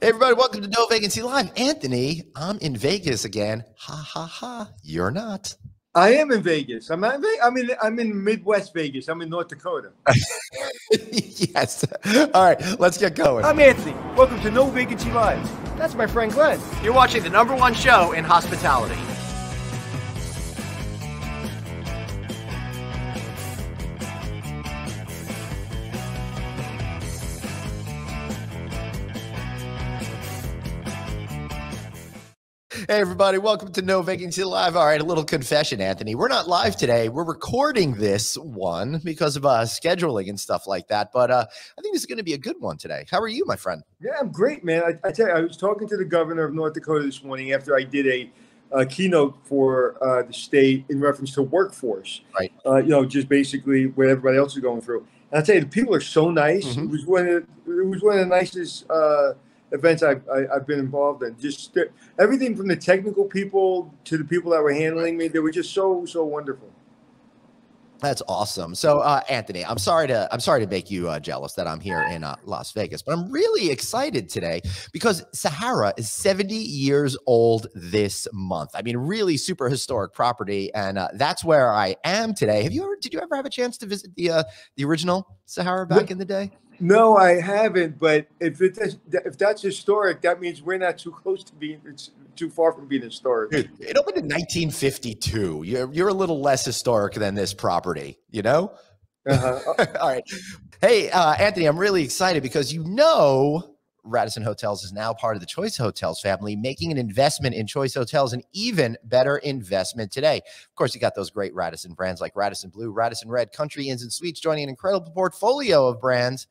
Hey, everybody, welcome to No Vacancy Live. Anthony, I'm in Vegas again. Ha, ha, ha. You're not. I am in Vegas. I'm not in Vegas. I'm in Midwest Vegas. I'm in North Dakota. Yes. All right, let's get going. I'm Anthony. Welcome to No Vacancy Live. That's my friend Glenn. You're watching the #1 show in hospitality. Hey, everybody, welcome to No Vacancy Live. All right, a little confession, Anthony. We're not live today. We're recording this one because of scheduling and stuff like that. But I think this is going to be a good one today. How are you, my friend? Yeah, I'm great, man. I tell you, I was talking to the governor of North Dakota this morning after I did a keynote for the state in reference to workforce. Right. Just basically what everybody else is going through. And I tell you, the people are so nice. Mm-hmm. It was one of the nicest events I've been involved in. Just everything from the technical people to the people that were handling me, they were just so wonderful. That's awesome. So, Anthony, I'm sorry to make you jealous that I'm here in Las Vegas, but I'm really excited today because Sahara is 70 years old this month. I mean, really super historic property, and that's where I am today. Did you ever have a chance to visit the original Sahara back in the day? No, I haven't. But if that's historic, that means we're not too close to being. It's too far from being historic. Dude, it opened in 1952. You're a little less historic than this property, you know? All right. Hey, Anthony, I'm really excited because Radisson Hotels is now part of the Choice Hotels family, making an investment in Choice Hotels an even better investment today. Of course, you got those great Radisson brands like Radisson Blue, Radisson Red, Country Inns and Suites, joining an incredible portfolio of brands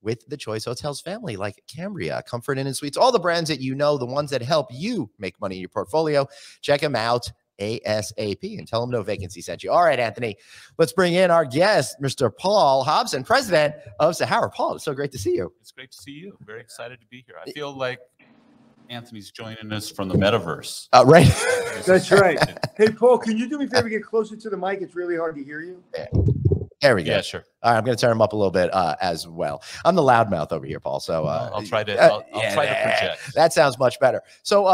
with the Choice Hotels family, like Cambria, Comfort Inn and Suites, all the brands that you know, the ones that help you make money in your portfolio. Check them out ASAP and tell them No Vacancy sent you. All right, Anthony, let's bring in our guest, Mr. Paul Hobson, president of Sahara. Paul, it's so great to see you. It's great to see you. Very excited to be here. I feel like Anthony's joining us from the metaverse. Right. That's right. Hey, Paul, can you do me a favor, get closer to the mic? It's really hard to hear you. Yeah. There we go. Yeah, sure. All right, I'm going to turn him up a little bit as well. I'm the loudmouth over here, Paul. So I'll try to project. That sounds much better. So,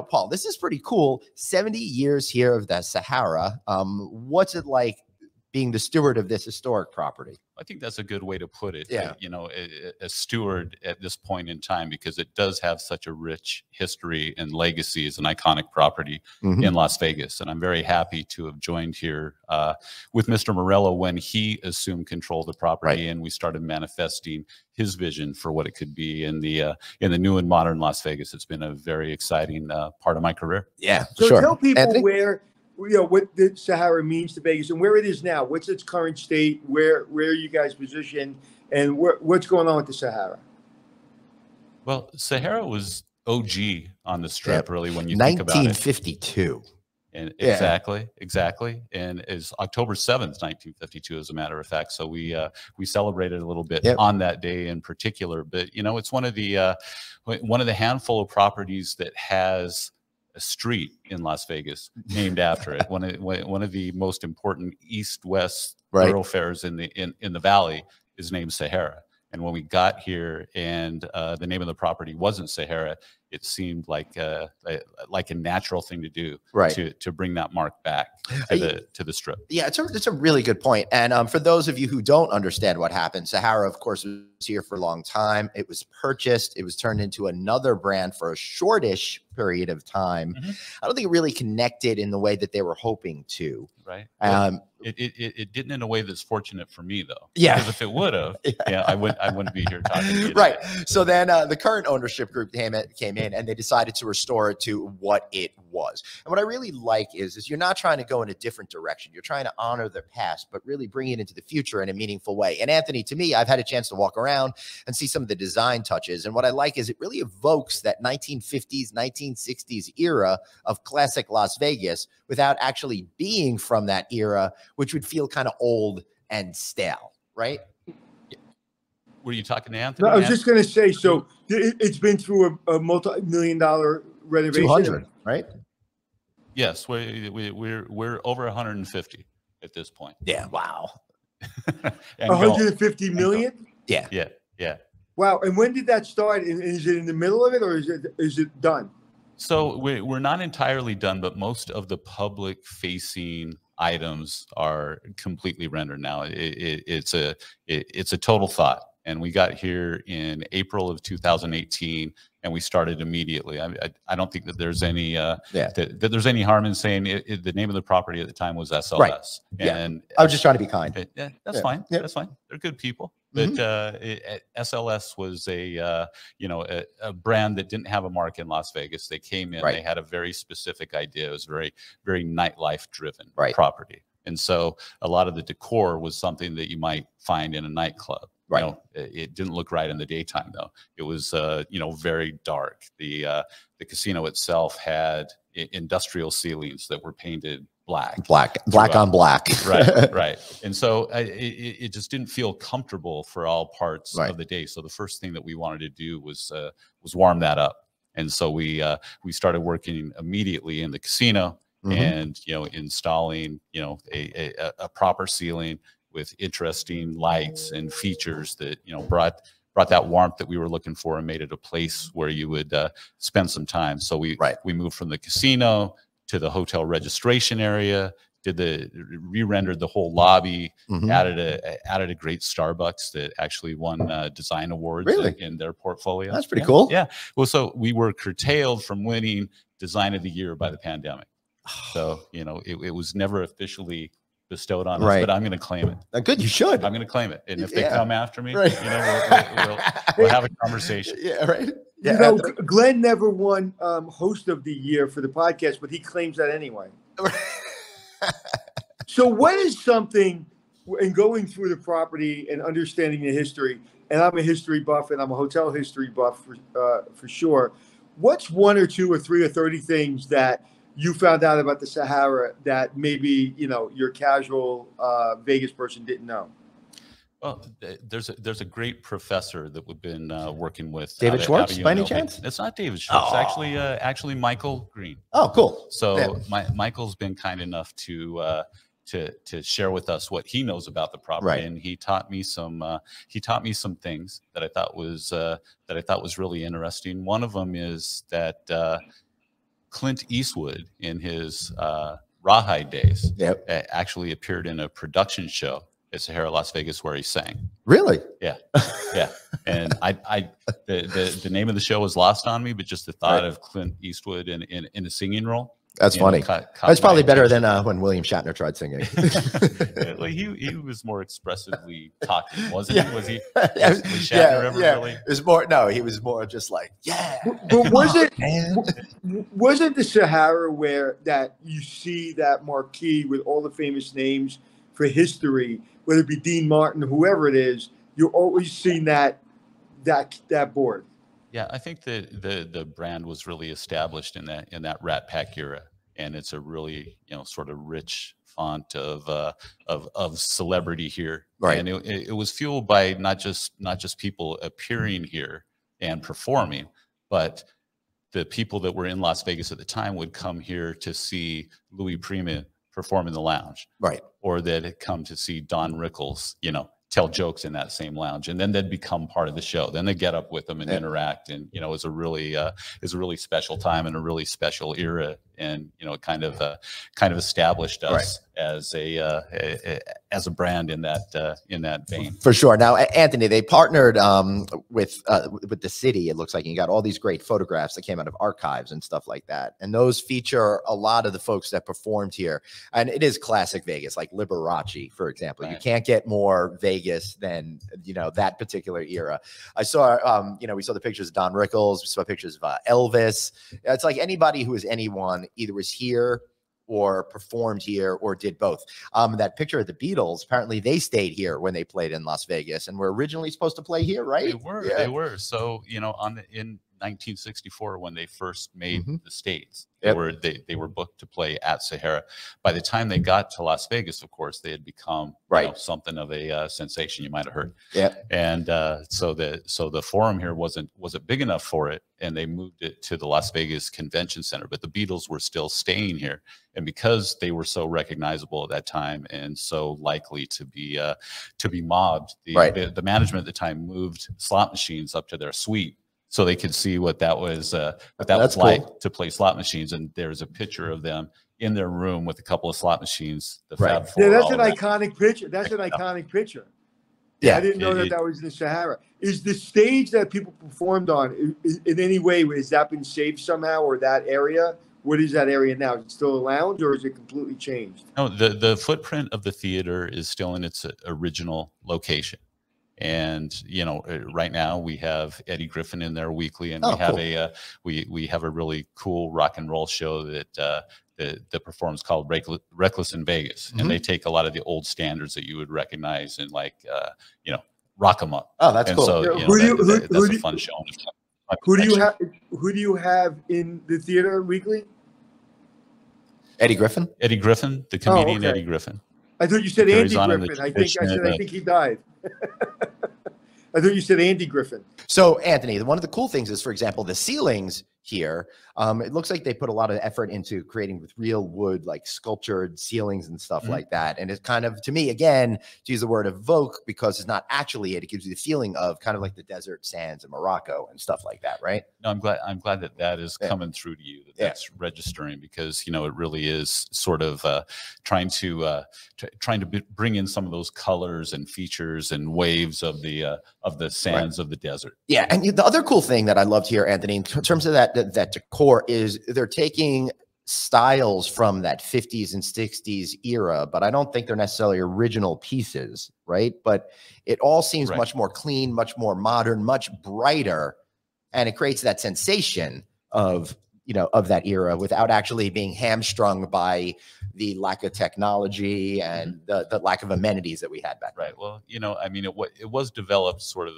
Paul, this is pretty cool. 70 years here of the Sahara. What's it like being the steward of this historic property? I think that's a good way to put it. Yeah. A steward at this point in time, because it does have such a rich history and legacy as an iconic property in Las Vegas. And I'm very happy to have joined here with Mr. Morello when he assumed control of the property, and we started manifesting his vision for what it could be in the new and modern Las Vegas. It's been a very exciting part of my career. Yeah, so sure. Tell people, Anthony? where what the Sahara means to Vegas and where it is now. What's its current state? Where are you guys positioned? And what's going on with the Sahara? Well, Sahara was OG on the Strip, really, when you think about it. 1952. And exactly. And it's October 7th, 1952, as a matter of fact. So we celebrated a little bit on that day in particular. But, it's one of the handful of properties that has a street in Las Vegas named after it. One of the most important east-west thoroughfares in the valley is named Sahara. And when we got here and the name of the property wasn't Sahara, it seemed like a natural thing to do, to bring that mark back to the Strip. Yeah, it's a really good point. And for those of you who don't understand what happened, Sahara, of course, was here for a long time. It was purchased. It was turned into another brand for a shortish period of time. I don't think it really connected in the way that they were hoping to. Right. It didn't in a way that's fortunate for me, though. Yeah. Because if it would have, I wouldn't be here talking to you. Right. So then the current ownership group came in and they decided to restore it to what it was. And what I really like is you're not trying to go in a different direction. You're trying to honor the past, but really bring it into the future in a meaningful way. And Anthony, to me, I've had a chance to walk around and see some of the design touches. And what I like is it really evokes that 1950s, 1960s era of classic Las Vegas without actually being from that era, which would feel kind of old and stale, right? Were you talking to Anthony? No, I was just going to say, so it's been through a multi-million-dollar renovation. 200, right? Yes, we're over 150 at this point. Yeah, wow. 150 million? Yeah. Yeah. Wow. And when did that start? Is it in the middle of it, or is it done? So we're not entirely done, but most of the public facing items are completely rendered now. It's a total thought. And we got here in April of 2018, and we started immediately. I don't think that there's any that there's any harm in saying the name of the property at the time was SLS. Right. And I was just trying to be kind. Yeah, that's fine. Yep. That's fine. They're good people. But SLS was a brand that didn't have a mark in Las Vegas. They came in. They had a very specific idea. It was very nightlife driven property, and so a lot of the decor was something that you might find in a nightclub. Right. You know, it didn't look right in the daytime, though. It was, very dark. The casino itself had industrial ceilings that were painted black on black. Right. And so it just didn't feel comfortable for all parts of the day. So the first thing that we wanted to do was warm that up. And so we started working immediately in the casino and, installing, a proper ceiling with interesting lights and features that brought that warmth that we were looking for and made it a place where you would spend some time. So we moved from the casino to the hotel registration area, re-rendered the whole lobby, added a great Starbucks that actually won design awards in their portfolio. That's pretty cool. Yeah. Well, so we were curtailed from winning design of the year by the pandemic. So it was never officially bestowed on us, but I'm going to claim it. Good, you should. I'm going to claim it, and if they come after me, we'll have a conversation. Yeah, right. Yeah. Glenn never won host of the year for the podcast, but he claims that anyway. So, what is something in going through the property and understanding the history? And I'm a history buff, and I'm a hotel history buff for sure. What's 1 or 2 or 3 or 30 things that you found out about the Sahara that maybe your casual Vegas person didn't know? Well, there's a great professor that we've been working with. David Schwartz, by any chance? It's not David Schwartz. It's actually Michael Green. Oh, cool. So Michael's been kind enough to share with us what he knows about the property, and he taught me some things that I thought was really interesting. One of them is that Clint Eastwood, in his Rawhide days, actually appeared in a production show at Sahara Las Vegas where he sang. Really? Yeah. And the name of the show was lost on me, but just the thought of Clint Eastwood in a singing role. That's funny. That's probably better than when William Shatner tried singing. He was more expressively talking, wasn't he? Was Shatner ever really? It was more. No, he was more just like, But wasn't the Sahara where that you see that marquee with all the famous names for history, whether it be Dean Martin, whoever it is, you're always seeing that board. Yeah, I think the brand was really established in that Rat Pack era, and it's a really sort of rich font of celebrity here. Right, and it was fueled by not just people appearing here and performing, but the people that were in Las Vegas at the time would come here to see Louis Prima perform in the lounge, right, or that had come to see Don Rickles, tell jokes in that same lounge, and then they'd become part of the show. Then they get up with them and interact, and it was a really special time and a really special era, and it kind of established us as a brand in that vein. For sure. Now, Anthony, they partnered with the city. It looks like you got all these great photographs that came out of archives and stuff like that, and those feature a lot of the folks that performed here. And it is classic Vegas, like Liberace, for example. You can't get more Vegas than that particular era. I saw we saw the pictures of Don Rickles. We saw pictures of Elvis. It's like anybody who is anyone either was here or performed here or did both. That picture of the Beatles, apparently they stayed here when they played in Las Vegas and were originally supposed to play here, right? They were. So, in 1964 when they first made the States. Yep. They were booked to play at Sahara. By the time they got to Las Vegas, of course, they had become something of a sensation. You might have heard. Yeah. And so the forum here wasn't big enough for it, and they moved it to the Las Vegas Convention Center. But the Beatles were still staying here, and because they were so recognizable at that time and so likely to be mobbed, the management at the time moved slot machines up to their suite, so they could see what that was like to play slot machines. And there's a picture of them in their room with a couple of slot machines. The Fab Four, yeah, that's an iconic picture. That's an iconic picture. Yeah, I didn't know that was in the Sahara. Is the stage that people performed on in any way, has that been saved somehow, or that area? What is that area now? Is it still a lounge, or is it completely changed? No, the footprint of the theater is still in its original location. And right now we have Eddie Griffin in there weekly, and we have a really cool rock and roll show that performs called Reckless in Vegas, and they take a lot of the old standards that you would recognize and rock them up. Oh, that's cool. So that's a fun show. Who do you have in the theater weekly? Eddie Griffin. Eddie Griffin, the comedian Eddie Griffin. I thought you said Andy Griffin. I think he died. I thought you said Andy Griffin. So, Anthony, one of the cool things is, for example, the ceilings here. It looks like they put a lot of effort into creating with real wood, like sculptured ceilings and stuff like that. And it's kind of, to me, again, to use the word evoke, because it's not actually it. It gives you the feeling of kind of like the desert sands of Morocco and stuff like that, right? No, I'm glad that is coming through to you. That's registering, because it really is sort of trying to bring in some of those colors and features and waves of the sands of the desert. Yeah, and the other cool thing that I loved here, Anthony, in terms of that decor, is they're taking styles from that 50s and 60s era, but I don't think they're necessarily original pieces, right? But it all seems much more clean, much more modern, much brighter, and it creates that sensation of that era without actually being hamstrung by the lack of technology and the lack of amenities that we had back then. Right. Well, it was developed sort of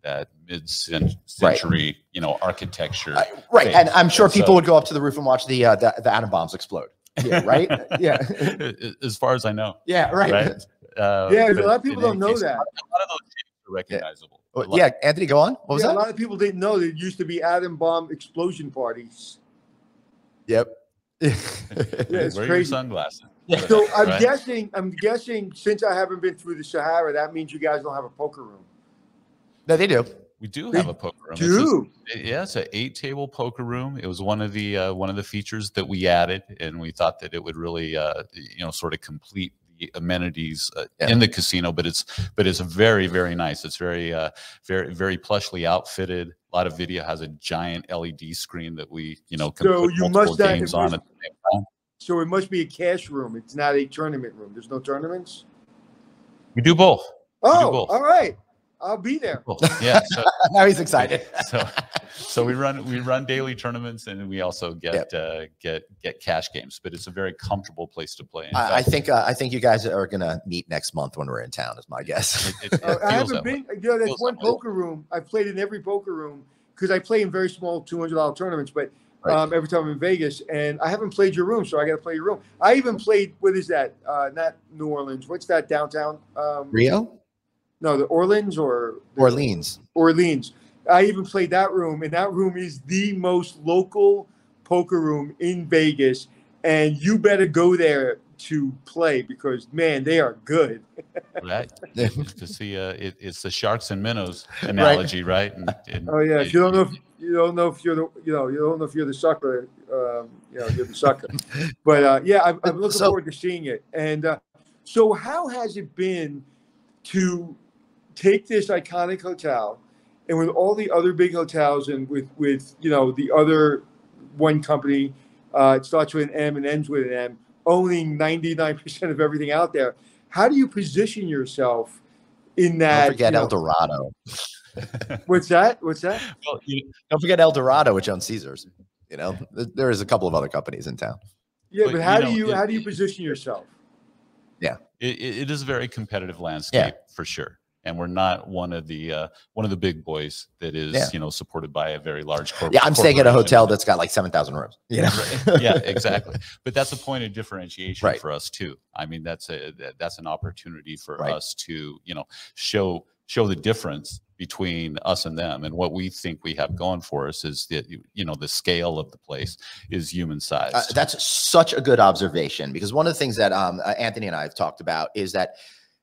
that mid-century, architecture. Right. phase. And I'm sure people would go up to the roof and watch the atom bombs explode. Yeah. Right. Yeah. As far as I know. Yeah. Right. Yeah. A lot of people don't know that. A lot of those shapes are recognizable. Yeah. Anthony, go on. What was that? A lot of people didn't know there used to be atom bomb explosion parties. Yep. It's Wear crazy. your sunglasses. So I'm guessing since I haven't been through the Sahara, that means you guys don't have a poker room. No, they do. We do have a poker room. It's an 8-table poker room. It was one of the features that we added, and we thought that it would really sort of complete the amenities in the casino. But it's very, very nice. It's very very plushly outfitted. A lot of video, has a giant LED screen that we can put multiple games on at the same time. So it must be a cash room. It's not a tournament room. There's no tournaments? We do both. All right. I'll be there. Yeah. So, now he's excited. So we run daily tournaments, and we also get cash games. But it's a very comfortable place to play. I think you guys are gonna meet next month when we're in town, is my guess. I haven't been. There's one poker room. I've played in every poker room because I play in very small $200 tournaments. But every time I'm in Vegas, and I haven't played your room, so I got to play your room. I even played. What is that? Not New Orleans. What's that downtown? Rio. No, the Orleans or Orleans. Orleans. I even played that room, and that room is the most local poker room in Vegas. And you better go there to play because, man, they are good. Right. To see, it's the sharks and minnows analogy, right? Oh yeah. You don't know if you're the sucker. You're the sucker. But I'm looking forward to seeing it. And so, how has it been to take this iconic hotel, and with all the other big hotels, and with the other one company, it starts with an M and ends with an M, owning 99% of everything out there? How do you position yourself in that? Don't forget El Dorado. What's that? Well, don't forget El Dorado, which owns Caesars. There is a couple of other companies in town. Yeah, but how do you position yourself? Yeah, it is a very competitive landscape for sure. And we're not one of the big boys that is, you know, supported by a very large corporation. Yeah, I'm staying at a hotel that's got like 7,000 rooms. You know? Yeah, exactly. But that's a point of differentiation for us too. I mean, that's an opportunity for us to, you know, show the difference between us and them. And what we think we have going for us is that, you know, the scale of the place is human size. That's such a good observation, because one of the things that Anthony and I have talked about is that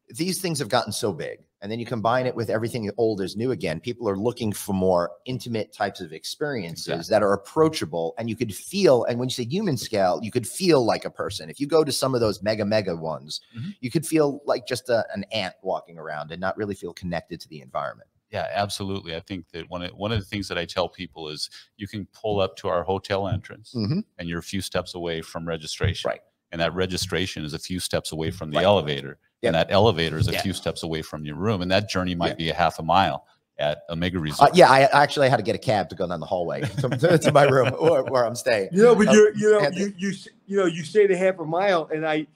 these things have gotten so big, and then you combine it with everything old is new again. People are looking for more intimate types of experiences that are approachable, and you could feel, and when you say human scale, you could feel like a person. If you go to some of those mega ones, you could feel like just an ant walking around and not really feel connected to the environment. Yeah, absolutely. I think that one of the things that I tell people is you can pull up to our hotel entrance and you're a few steps away from registration. Right. And that registration is a few steps away from the elevator. And that elevator is a few steps away from your room. And that journey might be a half a mile at a mega resort. Yeah, I actually had to get a cab to go down the hallway to my room where I'm staying. You know, but you say the half a mile, and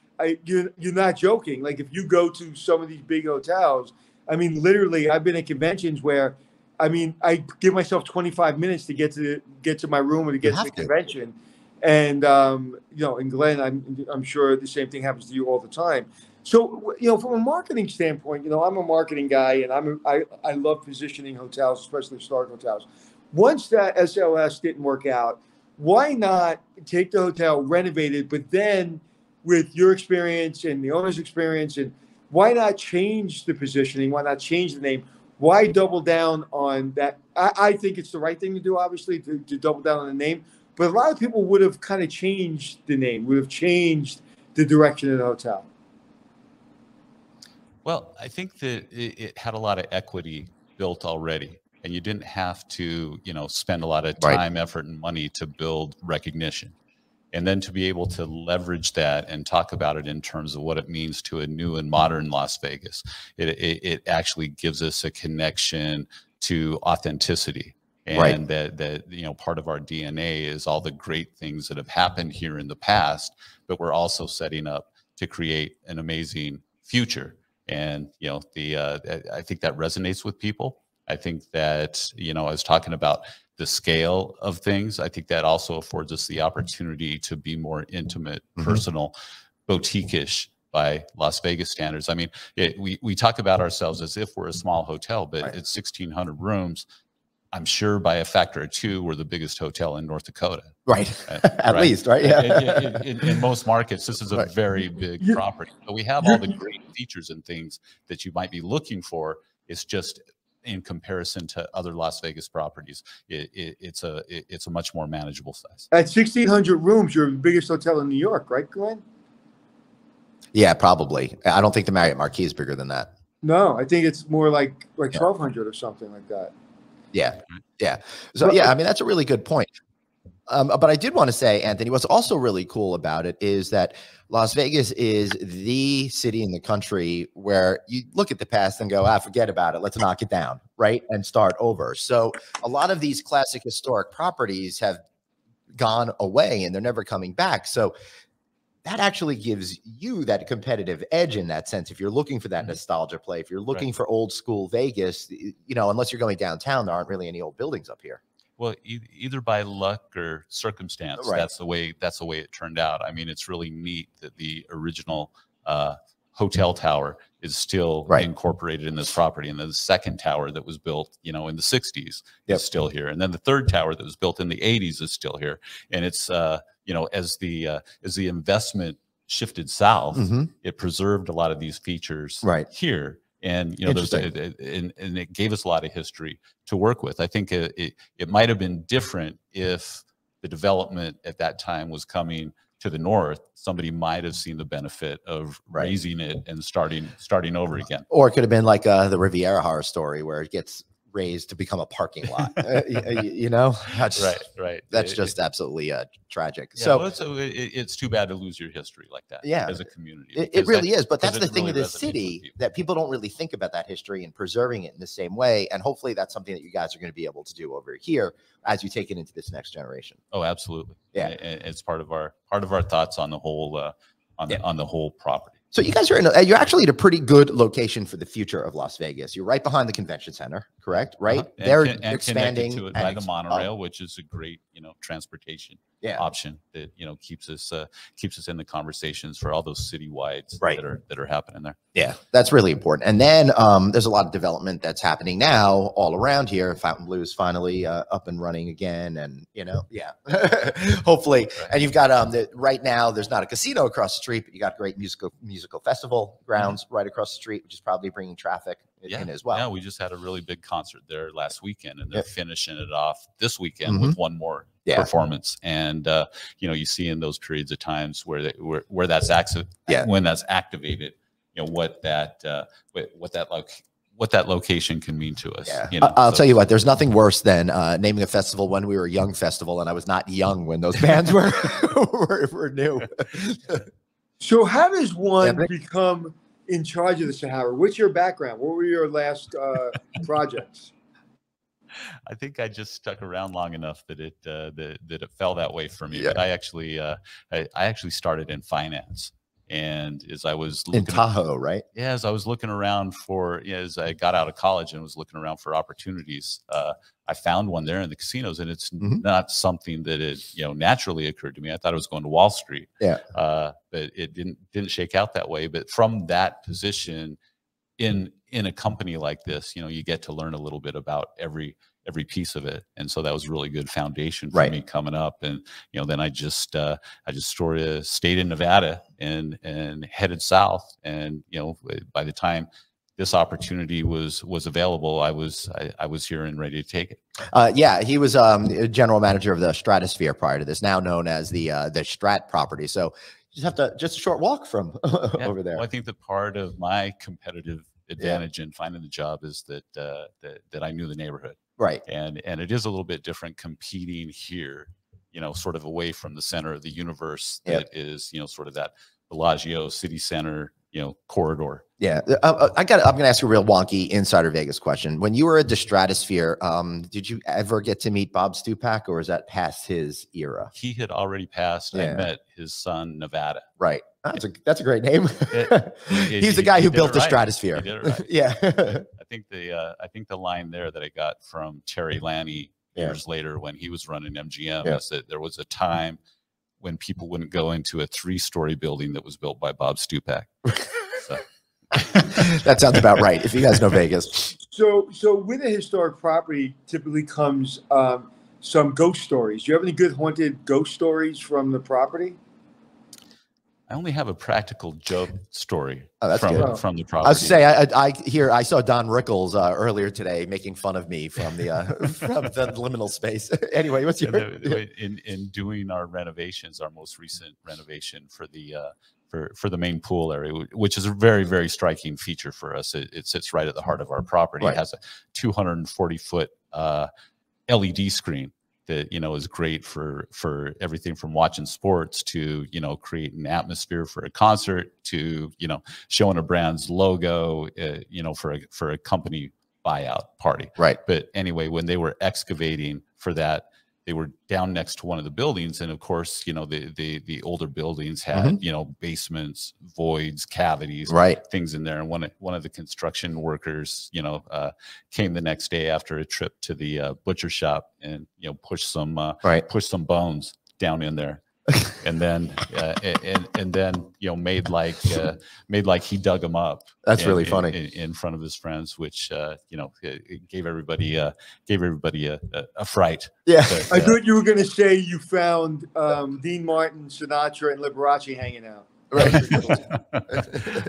you're not joking. Like, if you go to some of these big hotels, I mean, literally, I've been at conventions where, I mean, I give myself 25 minutes to get to my room or to get to the convention. And you know, and Glenn, I'm sure the same thing happens to you all the time. So, you know, from a marketing standpoint, you know, I'm a marketing guy, and I love positioning hotels, especially historic hotels. Once that SLS didn't work out, why not take the hotel, renovate it, but then with your experience and the owner's experience, and why not change the positioning? Why not change the name? Why double down on that? I think it's the right thing to do, obviously, to double down on the name. But a lot of people would have kind of changed the name, would have changed the direction of the hotel. Well, I think that it had a lot of equity built already, and you didn't have to, you know, spend a lot of time, effort, and money to build recognition. And then to be able to leverage that and talk about it in terms of what it means to a new and modern Las Vegas, it actually gives us a connection to authenticity. And that, you know, part of our DNA is all the great things that have happened here in the past, but we're also setting up to create an amazing future. And, you know, I think that resonates with people. I think that, you know, I was talking about the scale of things. I think that also affords us the opportunity to be more intimate, personal, boutique-ish by Las Vegas standards. I mean, we talk about ourselves as if we're a small hotel, but it's 1,600 rooms. I'm sure by a factor of 2, we're the biggest hotel in North Dakota. Right. At least, right? Yeah. In most markets, this is a very big property. But we have all the great features and things that you might be looking for. It's just in comparison to other Las Vegas properties, it's a much more manageable size. At 1,600 rooms, you're the biggest hotel in New York, right, Glenn? Yeah, probably. I don't think the Marriott Marquis is bigger than that. No, I think it's more like 1,200 or something like that. Yeah. Yeah. So, yeah, I mean, that's a really good point. But I did want to say, Anthony, what's also really cool about it is that Las Vegas is the city in the country where you look at the past and go, forget about it. Let's knock it down, right? And start over. So a lot of these classic historic properties have gone away and they're never coming back. So that actually gives you that competitive edge in that sense. If you're looking for that nostalgia play, if you're looking for old school Vegas, you know, unless you're going downtown, there aren't really any old buildings up here. Well, either by luck or circumstance, that's the way it turned out. I mean, it's really neat that the original hotel tower is still incorporated in this property, and then the second tower that was built, you know, in the 60s is still here, and then the third tower that was built in the 80s is still here. And it's you know, as the investment shifted south, it preserved a lot of these features here. And, you know, there's and it gave us a lot of history to work with. I think it might have been different if the development at that time was coming to the north. Somebody might have seen the benefit of raising it and starting over again. Or it could have been like the Riviera Horror Story, where it gets raised to become a parking lot. You know, that's That's just absolutely tragic. Yeah, so well, it's too bad to lose your history like that. Yeah, as a community, it really is. But that's the thing really of the city, that people don't really think about that history and preserving it in the same way. And hopefully that's something that you guys are going to be able to do over here as you take it into this next generation. Oh, absolutely. Yeah, and it's part of our thoughts on the whole on the whole property. So you guys are you're actually at a pretty good location for the future of Las Vegas. You're right behind the convention center, correct? Right? They're expanding to it by the monorail, which is a great, transportation option that, keeps us in the conversations for all those citywides that are happening there. Yeah, that's really important. And then there's a lot of development that's happening now all around here. Fontainebleau is finally up and running again, and hopefully. Right. And you've got right now there's not a casino across the street, but you got great musical festival grounds right across the street, which is probably bringing traffic in as well. Yeah, we just had a really big concert there last weekend, and they're finishing it off this weekend with one more performance. And you see in those periods of times where that's when that's activated, what that location can mean to us. Yeah. I'll tell you what, there's nothing worse than naming a festival when we were a young festival, and I was not young when those bands were new. So how does one become in charge of the Sahara? What's your background? What were your last projects? I think I just stuck around long enough that it fell that way for me. But I actually started in finance. And as I was looking in Tahoe, right? Yeah, as I was looking around as I got out of college and was looking around for opportunities, I found one there in the casinos, and it's not something that naturally occurred to me. I thought I was going to Wall Street, but it didn't shake out that way. But from that position, in a company like this, you get to learn a little bit about every piece of it, and so that was a really good foundation for me coming up. And then I just sort of stayed in Nevada and headed south. And by the time this opportunity was available, I was here and ready to take it. He was general manager of the Stratosphere prior to this, now known as the Strat property. So you just have a short walk from over there. Well, I think that part of my competitive advantage in finding the job is that I knew the neighborhood. Right. And it is a little bit different competing here, sort of away from the center of the universe that is, sort of that Bellagio city center, corridor. Yeah. I'm going to ask you a real wonky insider Vegas question. When you were at the Stratosphere, did you ever get to meet Bob Stupak, or is that past his era? He had already passed. I met his son, Nevada. Right. That's a great name. He's the guy who built the Stratosphere. He did it right. Yeah. I think the line there that I got from Terry Lanny years later when he was running MGM is that there was a time when people wouldn't go into a 3-story building that was built by Bob Stupak. So. That sounds about right, if you guys know Vegas. So with a historic property typically comes some ghost stories. Do you have any good haunted ghost stories from the property? I only have a practical joke story from the property. I was say I saw Don Rickles earlier today making fun of me from the from the liminal space. Anyway, what's your in doing our renovations, our most recent renovation for the main pool area, which is a very, very striking feature for us. It sits right at the heart of our property. It has a 240-foot LED screen that is great for everything from watching sports to create an atmosphere for a concert to showing a brand's logo for a company buyout party. Right. But anyway, when they were excavating for that, they were down next to one of the buildings, and of course, the older buildings had basements, voids, cavities, things in there. And one of the construction workers, came the next day after a trip to the butcher shop and pushed some bones down in there. And then made like he dug them up. That's really funny in front of his friends, which it gave everybody a fright. Yeah, but, I thought you were going to say you found Dean Martin, Sinatra, and Liberace hanging out. Right.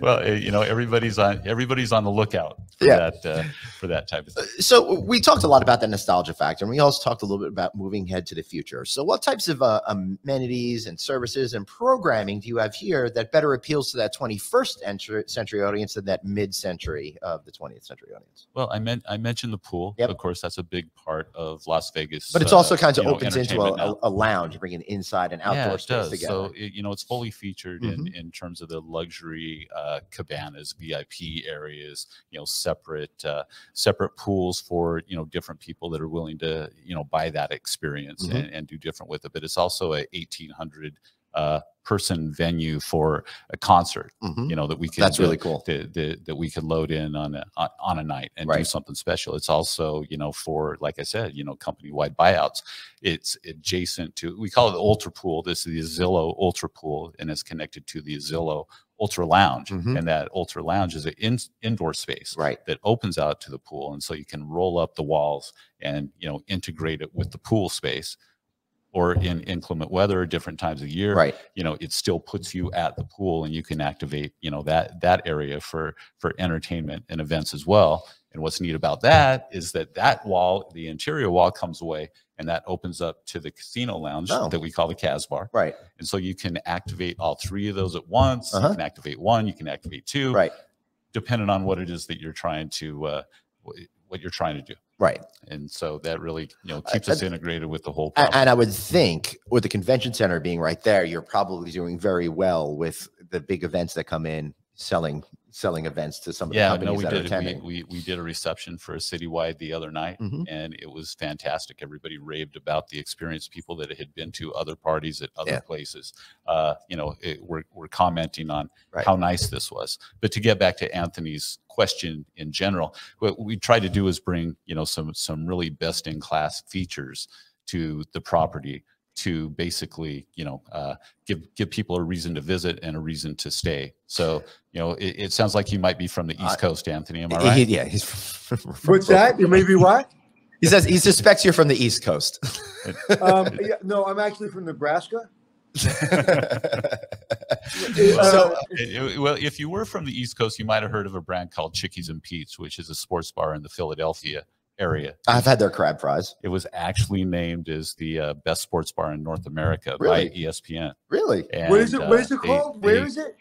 Well, everybody's on the lookout for that type of thing. So we talked a lot about the nostalgia factor, and we also talked a little bit about moving ahead to the future. So what types of amenities and services and programming do you have here that better appeals to that 21st century audience than that mid-century of the 20th century audience? Well, I mentioned the pool. Of course, that's a big part of Las Vegas. But it's also kind of opens into a lounge, bringing inside and outdoor space together. So it's fully featured in terms of the luxury cabanas, VIP areas, separate pools for different people that are willing to buy that experience and do different with it. But it's also a 1800 person venue for a concert, you know, that we could, that's really cool, that we could load in on a night and do something special. It's also, you know, for, like I said, you know, company-wide buyouts. It's adjacent to, we call it the Ultra Pool. This is the Azillo Ultra Pool, and it's connected to the Azillo Ultra Lounge. And that Ultra Lounge is an indoor space that opens out to the pool. And so you can roll up the walls and, you know, integrate it with the pool space. Or in inclement weather, different times of year, you know, it still puts you at the pool, and you can activate, you know, that area for entertainment and events as well. And what's neat about that is that wall, the interior wall, comes away, and that opens up to the casino lounge that we call the Casbar. And so you can activate all three of those at once. You can activate one, you can activate two, depending on what it is that you're trying to what you're trying to do. And so that really, you know, keeps us integrated with the whole property. And I would think with the convention center being right there, you're probably doing very well with the big events that come in, selling events to some of the companies that are attending. We did a reception for a citywide the other night, and it was fantastic. Everybody raved about the experience. People that had been to other parties at other places, you know, were commenting on how nice this was. But to get back to Anthony's question in general, what we try to do is bring, you know, some really best in class features to the property to basically, you know, give people a reason to visit and a reason to stay. So, you know, it sounds like you might be from the East Coast, Anthony. Am I right? Yeah, he's from what's that? You may be what? He says he suspects you're from the East Coast. No, I'm actually from Nebraska. Well, if you were from the East Coast, you might have heard of a brand called Chickies and Pete's, which is a sports bar in the Philadelphia area. I've had their crab fries. It was actually named as the best sports bar in North America by ESPN. Really? And, what is it? What is it called? Where is it?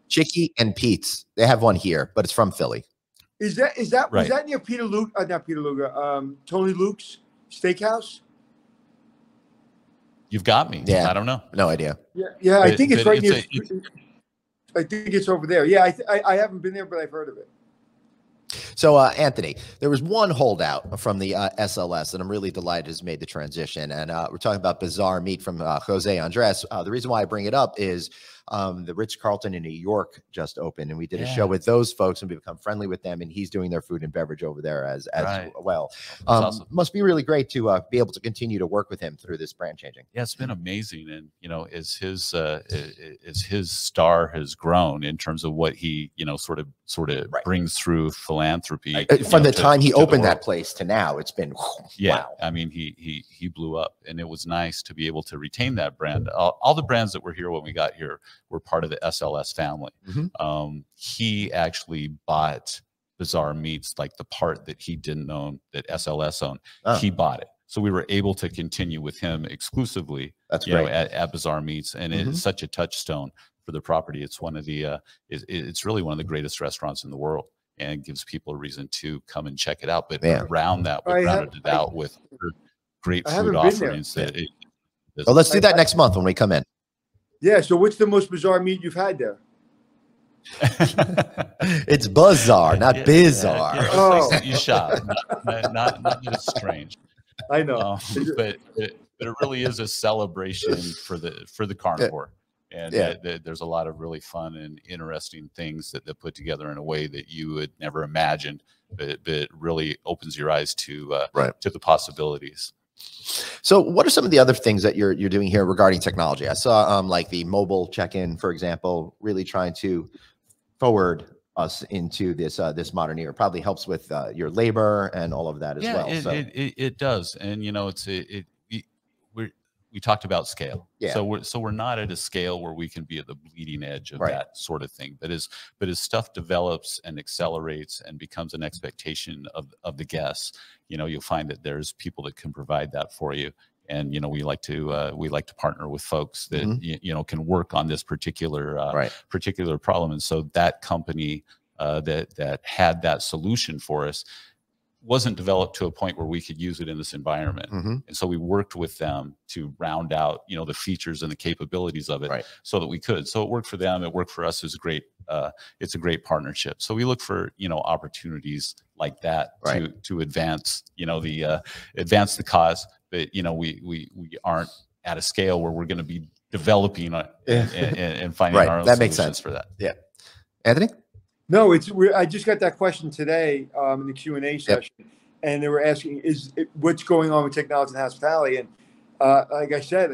Chickie and Pete's. They have one here, but it's from Philly. Is that was that near Peter Luke? Not Peter Luger. Tony Luke's Steakhouse. You've got me. Yeah, I don't know. No idea. Yeah. I think it's right near. I think it's over there. Yeah, I haven't been there, but I've heard of it. So, Anthony, there was one holdout from the SLS, and I'm really delighted has made the transition. And we're talking about Bizarre Meat from Jose Andres. The reason why I bring it up is the Ritz-Carlton in New York just opened, and we did a show with those folks, and we become friendly with them, and he's doing their food and beverage over there as well. Awesome. Must be really great to be able to continue to work with him through this brand changing. Yeah, it's been amazing. And, you know, as his star has grown in terms of what he, you know, sort of brings through philanthropy. From the time he opened that place to now, it's been, wow. I mean, he blew up, and it was nice to be able to retain that brand. All the brands that were here when we got here were part of the SLS family. He actually bought Bizarre Meats, like the part that he didn't own that SLS owned. He bought it. So we were able to continue with him exclusively. That's great. You know, at Bizarre Meats, and it's such a touchstone for the property. It's one of the it's really one of the greatest restaurants in the world, and gives people a reason to come and check it out. But around that, we rounded it out with great food offerings. Well, let's do that next month when we come in. Yeah. So what's the most bizarre meat you've had there? It's bizarre, not bizarre. You shop, not that it's strange. I know, but it really is a celebration for the carnivore. And there's a lot of really fun and interesting things that they put together in a way that you would never imagined, but it really opens your eyes to the possibilities. So what are some of the other things that you're doing here regarding technology? I saw like the mobile check-in, for example, really trying to forward us into this modern era. Probably helps with your labor and all of that as well. It does. And, you know, we talked about scale. So we're not at a scale where we can be at the bleeding edge of that sort of thing. But as stuff develops and accelerates and becomes an expectation of the guests, you know, you'll find that there's people that can provide that for you. And, you know, we like to partner with folks that, you know, can work on this particular problem. And so that company that had that solution for us wasn't developed to a point where we could use it in this environment. And so we worked with them to round out, you know, the features and the capabilities of it so that we could. So it worked for them. It worked for us. It's a great partnership. So we look for, you know, opportunities like that to advance, you know, advance the cause. But, you know, we aren't at a scale where we're going to be developing and finding right. our own that makes solutions sense for that. Yeah, Anthony. No, I just got that question today in the Q&A session, and they were asking, what's going on with technology and hospitality? And like I said,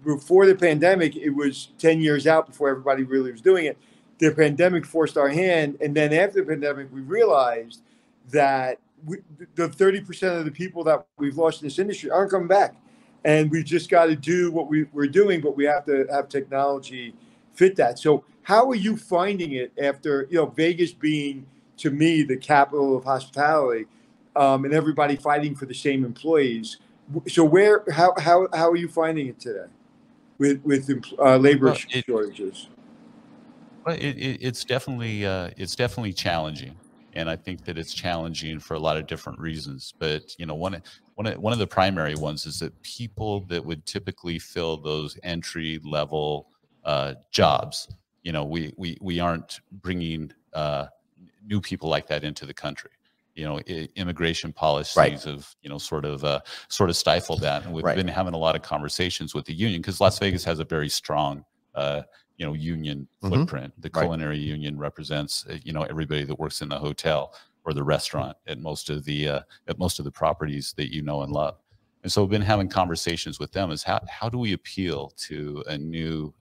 before the pandemic, it was 10 years out before everybody really was doing it. The pandemic forced our hand, and then after the pandemic, we realized that the 30% of the people that we've lost in this industry aren't coming back, and we've just got to do what we're doing, but we have to have technology fit that. So how are you finding it after, Vegas being, to me, the capital of hospitality, and everybody fighting for the same employees? So how are you finding it today with labor shortages? Well, it's definitely challenging, and I think that it's challenging for a lot of different reasons. But one of the primary ones is that people that would typically fill those entry level jobs, we aren't bringing new people like that into the country. Immigration policies have sort of stifled that, and we've been having a lot of conversations with the union, because Las Vegas has a very strong union footprint. The culinary union represents everybody that works in the hotel or the restaurant at most of the properties that you know and love. And so we've been having conversations with them, is how do we appeal to a new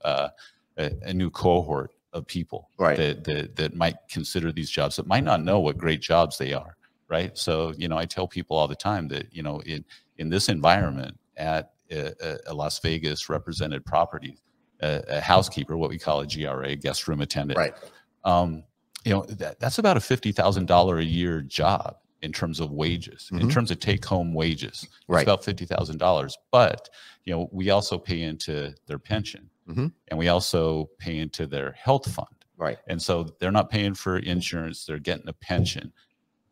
cohort of people that might consider these jobs, that might not know what great jobs they are. Right. So, I tell people all the time that, in this environment at a Las Vegas represented property, a housekeeper, what we call a GRA, guest room attendant, that's about a $50,000 a year job in terms of wages, in terms of take home wages. It's about $50,000. But, we also pay into their pension, and we also pay into their health fund. Right. And so they're not paying for insurance. They're getting a pension.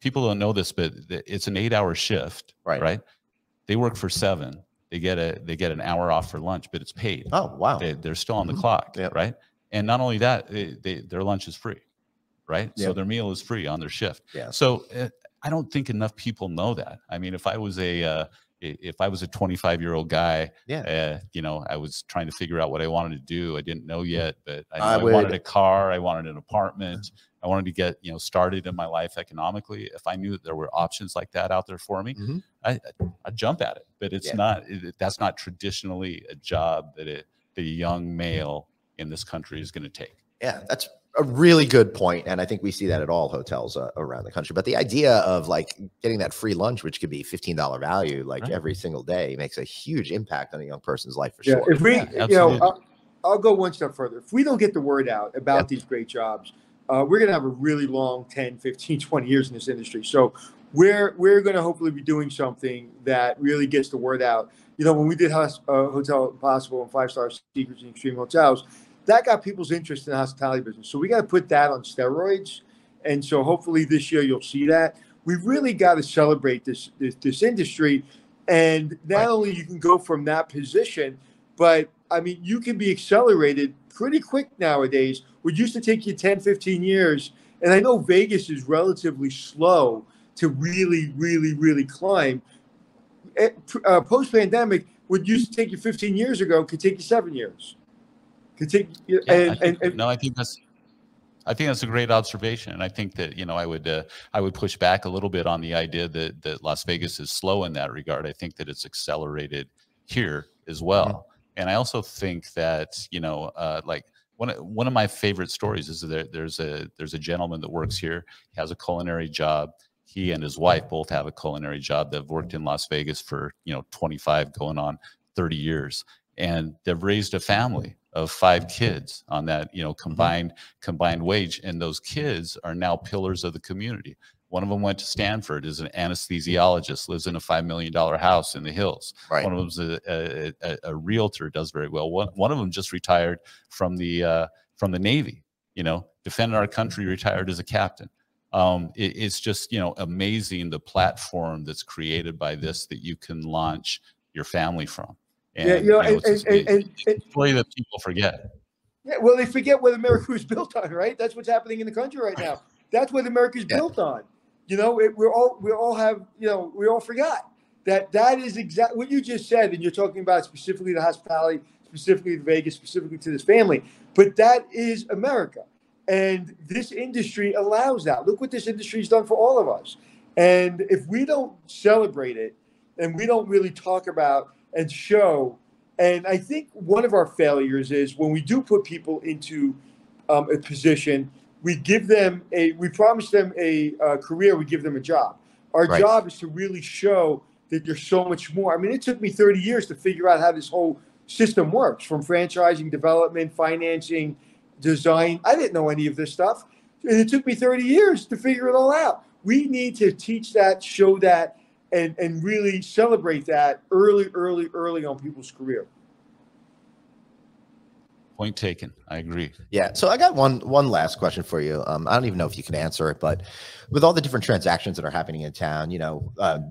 People don't know this, but it's an 8-hour shift, right? They work for 7. They get an hour off for lunch, but it's paid. Oh, wow. They're still on the clock, right? And not only that, their lunch is free, right? So their meal is free on their shift. Yeah. So I don't think enough people know that. I mean, if I was a 25-year-old guy, I was trying to figure out what I wanted to do. I didn't know yet, but I wanted a car. I wanted an apartment. I wanted to get, started in my life economically. If I knew that there were options like that out there for me, I'd jump at it. But it's that's not traditionally a job that a young male in this country is going to take. Yeah, that's a really good point. And I think we see that at all hotels around the country. But the idea of getting that free lunch, which could be $15 value, every single day, makes a huge impact on a young person's life for sure. If we, I'll go one step further. If we don't get the word out about these great jobs, we're going to have a really long 10, 15, 20 years in this industry. So we're going to hopefully be doing something that really gets the word out. When we did Hotel Impossible and 5-Star Secrets and Extreme Hotels, that got people's interest in the hospitality business. So we got to put that on steroids. And so hopefully this year you'll see that. We've really got to celebrate this industry. And not only you can go from that position, but I mean, you can be accelerated pretty quick nowadays. What used to take you 10, 15 years. And I know Vegas is relatively slow to really, really, really climb. Post-pandemic, what used to take you 15 years ago could take you 7 years. I think that's a great observation, and I think that I would push back a little bit on the idea that Las Vegas is slow in that regard. I think that it's accelerated here as well, and I also think that one of my favorite stories is that there's a gentleman that works here. He has a culinary job. He and his wife both have a culinary job. They've worked in Las Vegas for 25 going on 30 years, and they've raised a family of 5 kids on that combined wage, and those kids are now pillars of the community. One of them went to Stanford, is an anesthesiologist, lives in a $5 million house in the hills. One of them's a realtor, does very well. One of them just retired from the Navy, defended our country, retired as a captain. It's just amazing, the platform that's created by this, that you can launch your family from. And, it's really that people forget. Yeah, well, they forget what America was built on, right? That's what's happening in the country right now. That's what America is built on. We all forgot that is exactly what you just said, and you're talking about specifically the hospitality, specifically to Vegas, specifically to this family, but that is America. And this industry allows that. Look what this industry has done for all of us. And if we don't celebrate it and we don't really talk about and show, and I think one of our failures is when we do put people into a position, we promise them a career, we give them a job. Our job is to really show that there's so much more. I mean, it took me 30 years to figure out how this whole system works, from franchising, development, financing, design. I didn't know any of this stuff. And it took me 30 years to figure it all out. We need to teach that, show that, and really celebrate that early on people's career. Point taken. I agree. Yeah. So I got one last question for you. I don't even know if you can answer it, but with all the different transactions that are happening in town,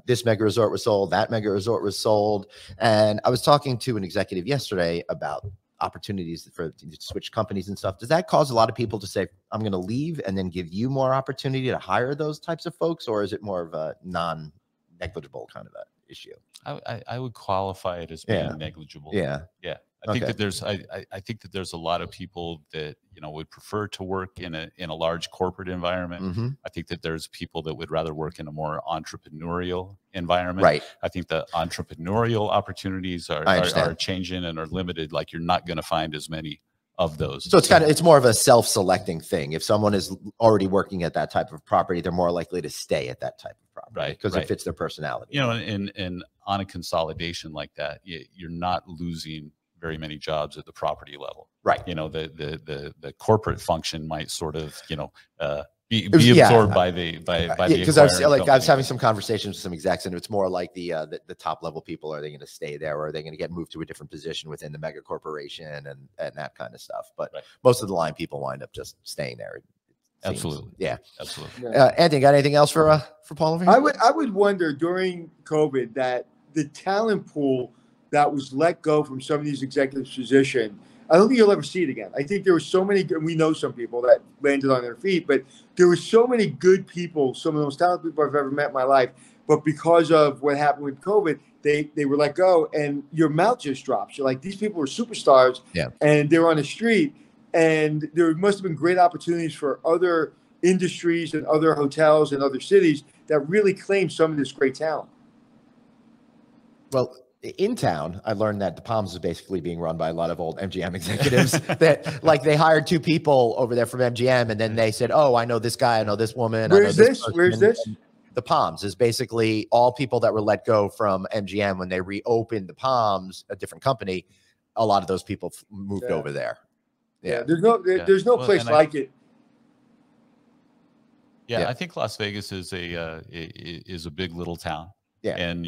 this mega resort was sold, that mega resort was sold. And I was talking to an executive yesterday about opportunities to switch companies and stuff. Does that cause a lot of people to say, I'm going to leave, and then give you more opportunity to hire those types of folks? Or is it more of a non-negligible kind of a issue? I would qualify it as being negligible. Yeah. Yeah. I think that there's I think that there's a lot of people that would prefer to work in a large corporate environment. I think that there's people that would rather work in a more entrepreneurial environment. Right. I think the entrepreneurial opportunities are changing and are limited. Like, you're not going to find as many of those. So it's more of a self-selecting thing. If someone is already working at that type of property, they're more likely to stay at that type of property, right? Because it fits their personality. And on a consolidation like that, you're not losing very many jobs at the property level, right? The corporate function might sort of be absorbed by the because I was having some conversations with some execs, and it's more like the top level people. Are they going to stay there, or are they going to get moved to a different position within the mega corporation and that kind of stuff? But most of the line people wind up just staying there. Absolutely. Yeah, absolutely. Anthony, got anything else for Paul over here? I would wonder during COVID that the talent pool that was let go from some of these executives' position, I don't think you'll ever see it again. I think there were so many, and we know some people that landed on their feet, but there were so many good people, some of the most talented people I've ever met in my life. But because of what happened with COVID, they were let go, and your mouth just drops. You're like, these people were superstars, and they're on the street, and there must have been great opportunities for other industries and other hotels and other cities that really claim some of this great talent. Well, in town, I learned that the Palms is basically being run by a lot of old MGM executives that, like, they hired 2 people over there from MGM, and then they said, oh, I know this guy, I know this woman. Where's this? Where's this? The Palms is basically all people that were let go from MGM when they reopened the Palms, a different company. A lot of those people moved over there. Yeah. There's no place like it. Yeah, I think Las Vegas is a big little town. Yeah, and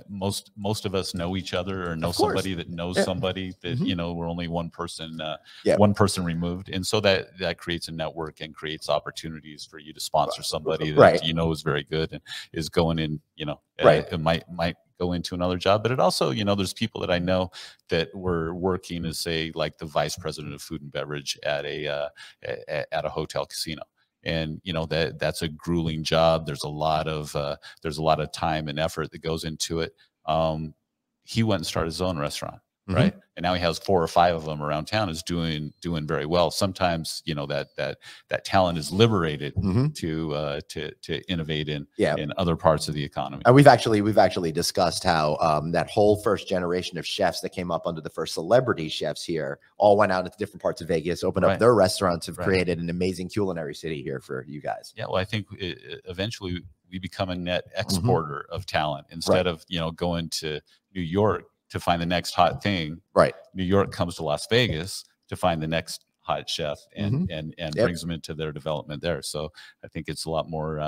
most of us know each other, or know somebody that knows somebody that we're only one person removed, and so that creates a network and creates opportunities for you to sponsor somebody that is very good and is going in. It might go into another job, but it also there's people that I know that were working as, say, like the vice president of food and beverage at a hotel casino. And that's a grueling job. There's a lot of time and effort that goes into it. He went and started his own restaurant, right? And now he has 4 or 5 of them around town. Is doing very well. Sometimes that talent is liberated to innovate in other parts of the economy. And we've actually discussed how that whole first generation of chefs that came up under the first celebrity chefs here all went out into different parts of Vegas, opened up their restaurants, have created an amazing culinary city here for you guys. Yeah, well, I think eventually we become a net exporter of talent instead of going to New York to find the next hot thing. Right. New York comes to Las Vegas to find the next hot chef and brings them into their development there. So I think it's a lot more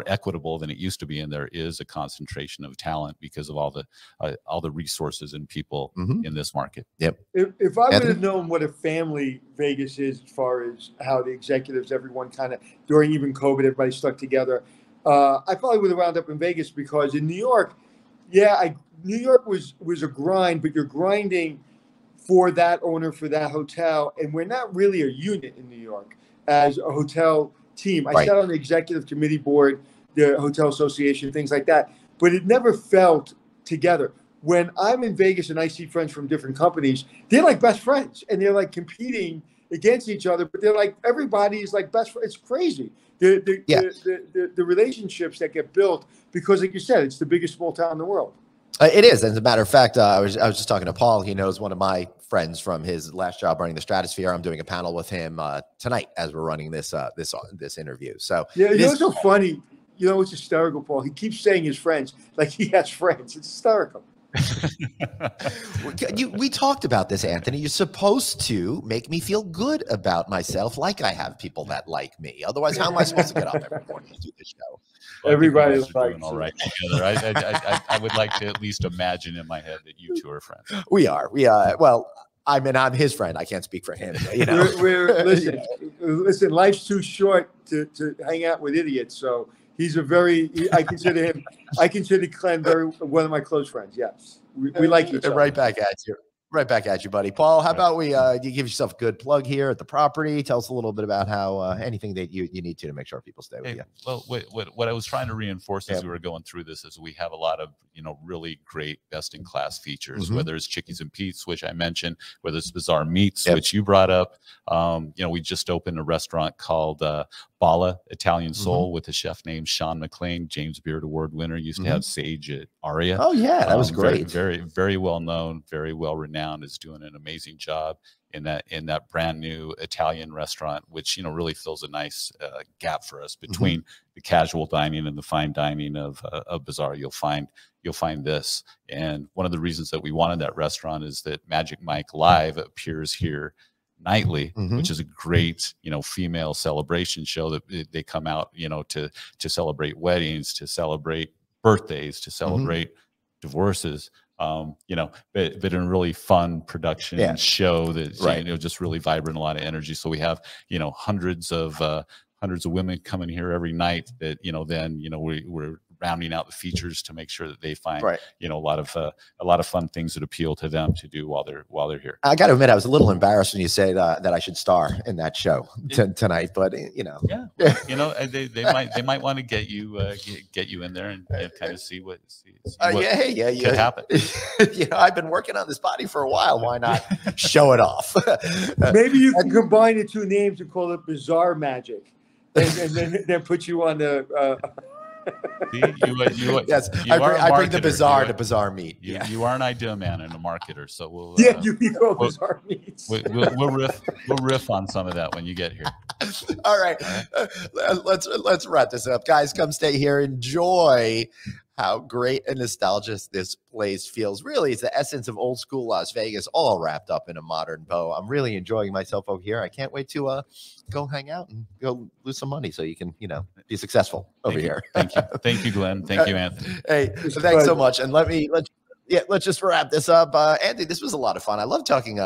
equitable than it used to be, and there is a concentration of talent because of all the resources and people in this market. Yep. If I would have known what a family Vegas is, as far as how the executives, everyone kind of during even COVID, everybody stuck together, I probably would have wound up in Vegas, because in New York, New York was a grind, but you're grinding for that owner, for that hotel, and we're not really a unit in New York as a hotel team. I sat on the executive committee board, the hotel association, things like that, but it never felt together. when I'm in Vegas and I see friends from different companies, they're like best friends and they're like competing against each other, but they're like, everybody is like best friends. It's crazy. The relationships that get built because, like you said, it's the biggest small town in the world. It is. As a matter of fact, I was just talking to Paul. He knows one of my friends from his last job running the Stratosphere. I'm doing a panel with him tonight as we're running this interview. So yeah, you know what's so funny? You know what's hysterical, Paul? He keeps saying his friends like he has friends. It's hysterical. We talked about this, Anthony. You're supposed to make me feel good about myself, like I have people that like me. Otherwise, how am I supposed to get up every morning and do this show? Well, everybody's doing all right together. I would like to at least imagine in my head that you two are friends. We are. Well, I'm his friend. I can't speak for him. You know, listen. Life's too short to hang out with idiots. So he's I consider Glenn one of my close friends. Yes, we like each other. Right back at you, buddy. Paul, how about you give yourself a good plug here at the property? Tell us a little bit about how anything that you need to make sure people stay with you. Well, what I was trying to reinforce as we were going through this is we have a lot of really great best in class features. Whether it's Chickies and Pete's, which I mentioned, whether it's Bizarre Meats, which you brought up. We just opened a restaurant called Bala Italian Soul with a chef named Sean McLean, James Beard Award winner. Used to have Sage at Aria. Oh yeah, that was great. Very, very well known, very well renowned. Is doing an amazing job in that brand new Italian restaurant, which really fills a nice gap for us between the casual dining and the fine dining of Bizarre. You'll find this, and one of the reasons that we wanted that restaurant is that Magic Mike Live appears here nightly, which is a great female celebration show that they come out to celebrate weddings, to celebrate birthdays, to celebrate divorces. But in a really fun production show that just really vibrant, a lot of energy. So we have hundreds of women coming here every night that we're rounding out the features to make sure that they find a lot of fun things that appeal to them to do while they're here. I got to admit, I was a little embarrassed when you said that I should star in that show tonight, but they might want to get you in there and kind of see what could happen. I've been working on this body for a while. Why not show it off? Maybe you can combine the two names and call it Bizarre Magic, and then put you on the. Yes, I bring the bizarre to Bizarre Meat. You are an idea man and a marketer, so we'll you go Bizarre Meats. We'll riff on some of that when you get here. All right, let's wrap this up, guys. Come stay here, enjoy how great and nostalgic this place feels. Really, it's the essence of old school Las Vegas, all wrapped up in a modern bow. I'm really enjoying myself over here. I can't wait to go hang out and go lose some money so you can, be successful over here. Thank you, Glenn. Thank you, Anthony. Hey, thanks so much. And let's just wrap this up. Anthony, this was a lot of fun. I love talking,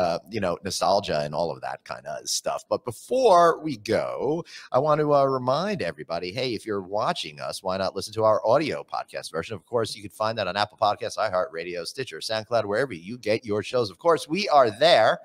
nostalgia and all of that kind of stuff. But before we go, I want to remind everybody, hey, if you're watching us, why not listen to our audio podcast version? Of course, you can find that on Apple Podcasts, iHeartRadio, Stitcher, SoundCloud, wherever you get your shows. Of course, we are there.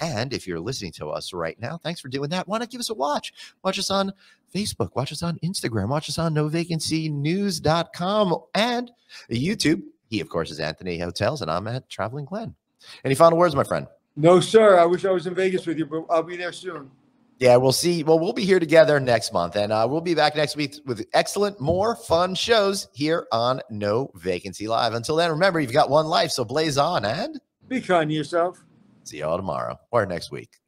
And if you're listening to us right now, thanks for doing that. Why not give us a watch? Watch us on Facebook. Watch us on Instagram. Watch us on NoVacancyNews.com and YouTube. He, of course, is Anthony Hotels, and I'm at Traveling Glenn. Any final words, my friend? No, sir. I wish I was in Vegas with you, but I'll be there soon. Yeah, we'll see. Well, we'll be here together next month, and we'll be back next week with excellent, more fun shows here on No Vacancy Live. Until then, remember, you've got one life, so blaze on and be kind to yourself. See you all tomorrow or next week.